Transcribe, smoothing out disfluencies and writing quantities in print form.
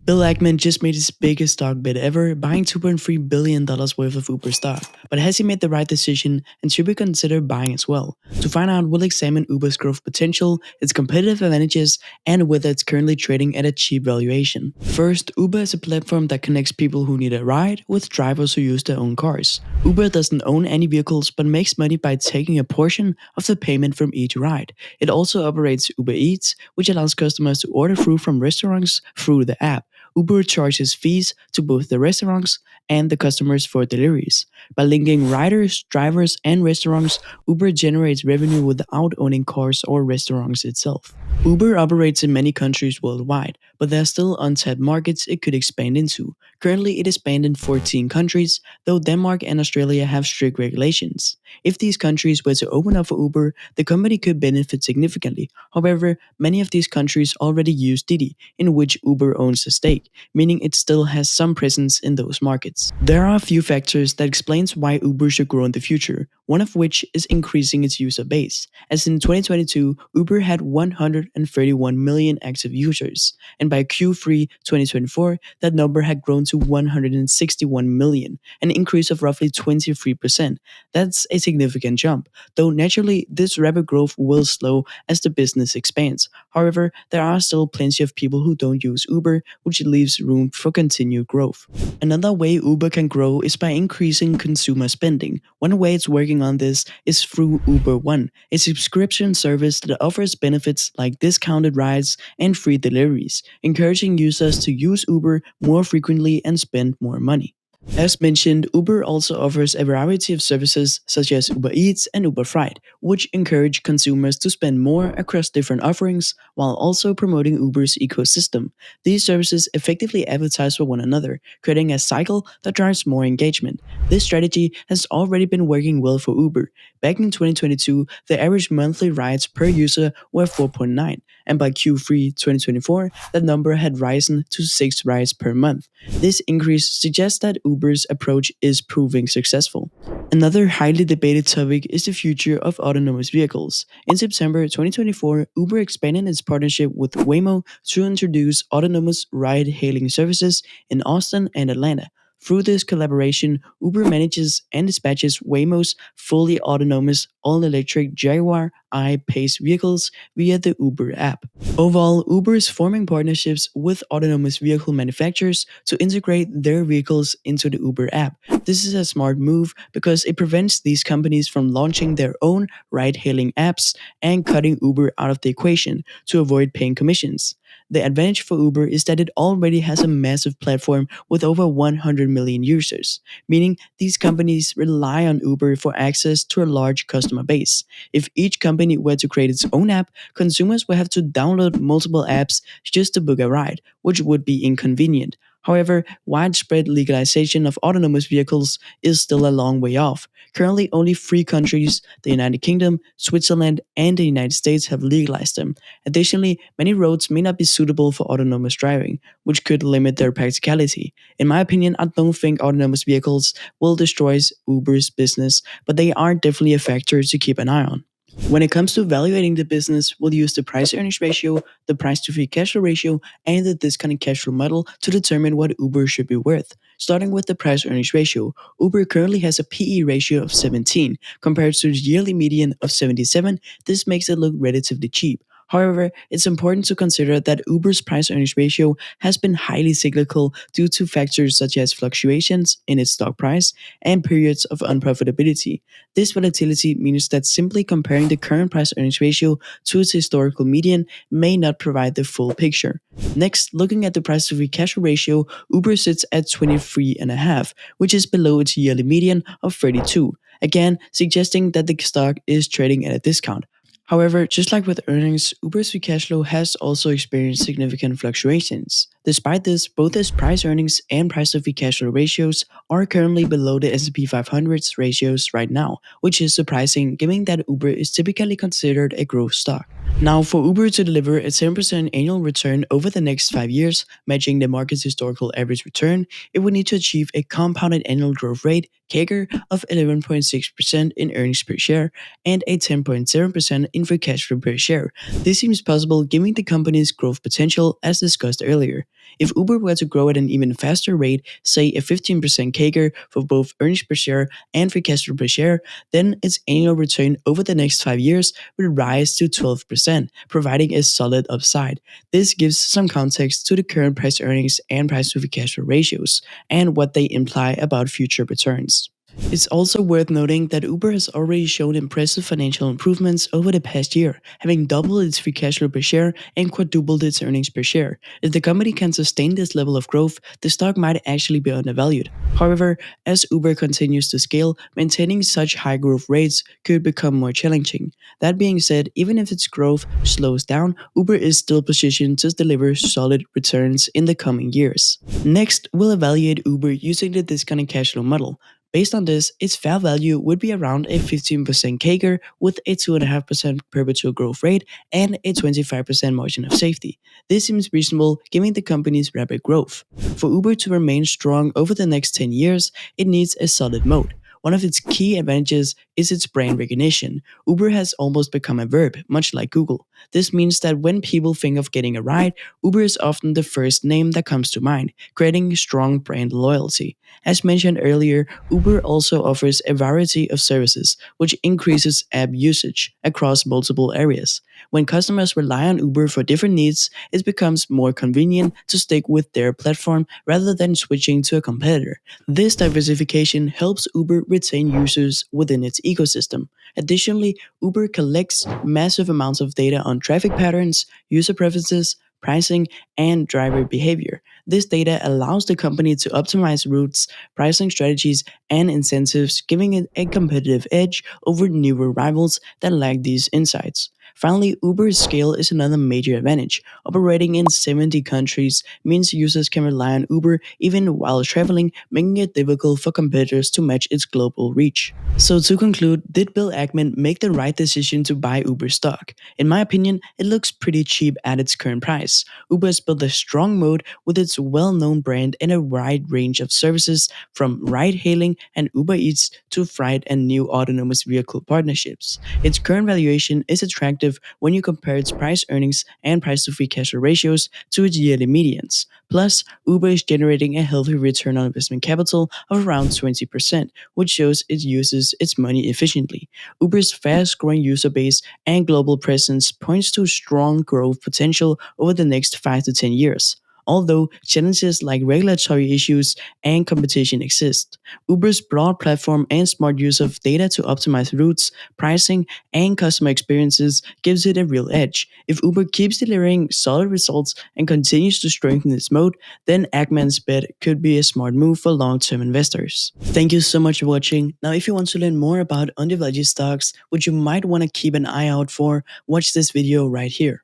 Bill Ackman just made his biggest stock bid ever, buying $2.3 billion worth of Uber stock. But has he made the right decision, and should we consider buying as well? To find out, we'll examine Uber's growth potential, its competitive advantages, and whether it's currently trading at a cheap valuation. First, Uber is a platform that connects people who need a ride with drivers who use their own cars. Uber doesn't own any vehicles but makes money by taking a portion of the payment from each ride. It also operates Uber Eats, which allows customers to order food from restaurants through the app. Uber charges fees to both the restaurants and the customers for deliveries. By linking riders, drivers, and restaurants, Uber generates revenue without owning cars or restaurants itself. Uber operates in many countries worldwide, but there are still untapped markets it could expand into. Currently, it is banned in 14 countries, though Denmark and Australia have strict regulations. If these countries were to open up for Uber, the company could benefit significantly. However, many of these countries already use Didi, in which Uber owns a stake, meaning it still has some presence in those markets. There are a few factors that explains why Uber should grow in the future, one of which is increasing its user base. As in 2022, Uber had 131 million active users, and by Q3 2024, that number had grown to 161 million, an increase of roughly 23%. That's a significant jump, though naturally this rapid growth will slow as the business expands. However, there are still plenty of people who don't use Uber, which leaves room for continued growth. Another way Uber can grow is by increasing consumer spending. One way it's working on this is through Uber One, a subscription service that offers benefits like discounted rides and free deliveries, encouraging users to use Uber more frequently and spend more money. As mentioned, Uber also offers a variety of services such as Uber Eats and Uber Freight, which encourage consumers to spend more across different offerings while also promoting Uber's ecosystem. These services effectively advertise for one another, creating a cycle that drives more engagement. This strategy has already been working well for Uber. Back in 2022, the average monthly rides per user were 4.9, and by Q3 2024, that number had risen to 6 rides per month. This increase suggests that Uber's approach is proving successful. Another highly debated topic is the future of autonomous vehicles. In September 2024, Uber expanded its partnership with Waymo to introduce autonomous ride hailing services in Austin and Atlanta. Through this collaboration, Uber manages and dispatches Waymo's fully autonomous all-electric Jaguar I-Pace vehicles via the Uber app. Overall, Uber is forming partnerships with autonomous vehicle manufacturers to integrate their vehicles into the Uber app. This is a smart move because it prevents these companies from launching their own ride-hailing apps and cutting Uber out of the equation to avoid paying commissions. The advantage for Uber is that it already has a massive platform with over 100 million users, meaning these companies rely on Uber for access to a large customer base. If each company were to create its own app, consumers would have to download multiple apps just to book a ride, which would be inconvenient. However, widespread legalization of autonomous vehicles is still a long way off. Currently, only 3 countries, the United Kingdom, Switzerland, and the United States, have legalized them. Additionally, many roads may not be suitable for autonomous driving, which could limit their practicality. In my opinion, I don't think autonomous vehicles will destroy Uber's business, but they are definitely a factor to keep an eye on. When it comes to evaluating the business, we'll use the price earnings ratio, the price to free cash flow ratio, and the discounted cash flow model to determine what Uber should be worth. Starting with the price earnings ratio, Uber currently has a PE ratio of 17 compared to the yearly median of 77. This makes it look relatively cheap. However, it's important to consider that Uber's price earnings ratio has been highly cyclical due to factors such as fluctuations in its stock price and periods of unprofitability. This volatility means that simply comparing the current price earnings ratio to its historical median may not provide the full picture. Next, looking at the price to free cash flow ratio, Uber sits at 23.5, which is below its yearly median of 32, again suggesting that the stock is trading at a discount. However, just like with earnings, Uber's free cash flow has also experienced significant fluctuations. Despite this, both its price earnings and price to free cash flow ratios are currently below the S&P 500's ratios right now, which is surprising given that Uber is typically considered a growth stock. Now, for Uber to deliver a 10% annual return over the next 5 years, matching the market's historical average return, it would need to achieve a compounded annual growth rate (CAGR) of 11.6% in earnings per share and a 10.7% in free cash flow per share. This seems possible given the company's growth potential as discussed earlier. If Uber were to grow at an even faster rate, say a 15% CAGR for both earnings per share and free cash flow per share, then its annual return over the next 5 years would rise to 12%, providing a solid upside. This gives some context to the current price earnings and price to free cash flow ratios and what they imply about future returns. It's also worth noting that Uber has already shown impressive financial improvements over the past year, having doubled its free cash flow per share and quadrupled its earnings per share. If the company can sustain this level of growth, the stock might actually be undervalued. However, as Uber continues to scale, maintaining such high growth rates could become more challenging. That being said, even if its growth slows down, Uber is still positioned to deliver solid returns in the coming years. Next, we'll evaluate Uber using the discounted cash flow model. Based on this, its fair value would be around a 15% CAGR with a 2.5% perpetual growth rate and a 25% margin of safety. This seems reasonable given the company's rapid growth. For Uber to remain strong over the next 10 years, it needs a solid moat. One of its key advantages is its brand recognition. Uber has almost become a verb, much like Google. This means that when people think of getting a ride, Uber is often the first name that comes to mind, creating strong brand loyalty. As mentioned earlier, Uber also offers a variety of services, which increases app usage across multiple areas. When customers rely on Uber for different needs, it becomes more convenient to stick with their platform rather than switching to a competitor. This diversification helps Uber retain users within its ecosystem. Additionally, Uber collects massive amounts of data on traffic patterns, user preferences, pricing, and driver behavior. This data allows the company to optimize routes, pricing strategies, and incentives, giving it a competitive edge over newer rivals that lack these insights. Finally, Uber's scale is another major advantage. Operating in 70 countries means users can rely on Uber even while traveling, making it difficult for competitors to match its global reach. So to conclude, did Bill Ackman make the right decision to buy Uber stock? In my opinion, it looks pretty cheap at its current price. Uber has built a strong moat with its well-known brand and a wide range of services from ride-hailing and Uber Eats to freight and new autonomous vehicle partnerships. Its current valuation is attractive when you compare its price earnings and price to free cash flow ratios to its yearly medians. Plus, Uber is generating a healthy return on investment capital of around 20%, which shows it uses its money efficiently. Uber's fast-growing user base and global presence points to strong growth potential over the next 5 to 10 years. Although challenges like regulatory issues and competition exist, Uber's broad platform and smart use of data to optimize routes, pricing, and customer experiences gives it a real edge. If Uber keeps delivering solid results and continues to strengthen its moat, then Ackman's bet could be a smart move for long-term investors. Thank you so much for watching. Now, if you want to learn more about undervalued stocks, which you might want to keep an eye out for, watch this video right here.